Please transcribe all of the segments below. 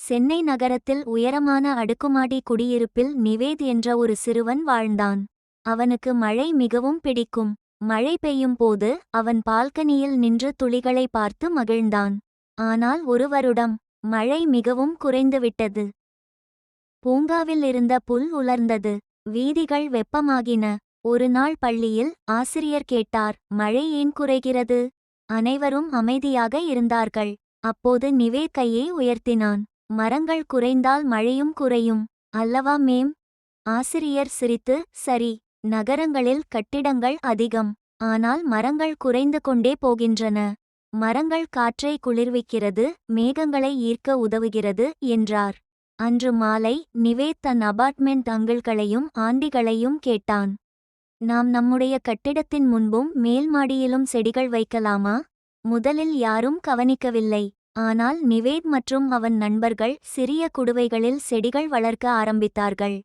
சென்னை நகரத்தில் உயரமான அடுக்குமாடி குடியிருப்பில் நிவேத் என்ற ஒரு சிறுவன் வாழ்ந்தான். அவனுக்கு மழை மிகவும் பிடிக்கும். மழை பெய்யும் போது அவன் பால்கனியில் நின்று துளிகளை பார்த்து மகிழ்ந்தான். ஆனால் ஒரு வருடம் மழை மிகவும் குறைந்துவிட்டது. பூங்காவில் இருந்த புல் உலர்ந்தது. வீதிகள் வெப்பமாகின. ஒரு நாள் பள்ளியில் ஆசிரியர் கேட்டார், மழை ஏன் குறைகிறது? அனைவரும் அமைதியாக இருந்தார்கள். அப்போது நிவேத் கையை உயர்த்தினான். மரங்கள் குறைந்தால் மழையும் குறையும் அல்லவா மேம்? ஆசிரியர் சிரித்து, சரி, நகரங்களில் கட்டிடங்கள் அதிகம். ஆனால் மரங்கள் குறைந்து கொண்டே போகின்றன. மரங்கள் காற்றை குளிர்விக்கிறது, மேகங்களை ஈர்க்க உதவுகிறது என்றார். அன்று மாலை நிவேத் தன் அபார்ட்மெண்ட் அங்கிள்களையும் ஆண்டிகளையும் கேட்டான். நாம் நம்முடைய கட்டிடத்தின் முன்பும் மேல் மாடியிலும் செடிகள் வைக்கலாமா? முதலில் யாரும் கவனிக்கவில்லை. ஆனால் நிவேத் மற்றும் அவன் நண்பர்கள் சிறிய குடுவைகளில் செடிகள் வளர்க்க ஆரம்பித்தார்கள்.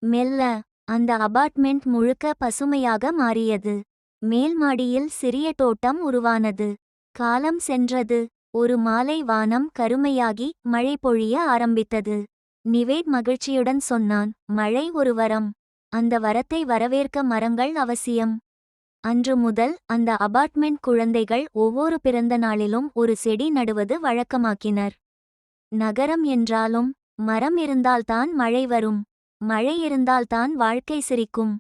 மெல்ல அந்த அபார்ட்மெண்ட் முழுக்க பசுமையாக மாறியது. மேல் மாடியில் சிறிய தோட்டம் உருவானது. காலம் சென்றது. ஒரு மாலை வானம் கருமையாகி மழை பொழிய ஆரம்பித்தது. நிவேத் மகிழ்ச்சியுடன் சொன்னான், மழை ஒரு வரம். அந்த வரத்தை வரவேற்க மரங்கள் அவசியம். அன்று முதல் அந்த அபார்ட்மெண்ட் குழந்தைகள் ஒவ்வொரு பிறந்த நாளிலும் ஒரு செடி நடுவது வழக்கமாக்கினர். நகரம் என்றாலும் மரம் இருந்தால்தான் மழை வரும். மழை இருந்தால்தான் வாழ்க்கை சிரிக்கும்.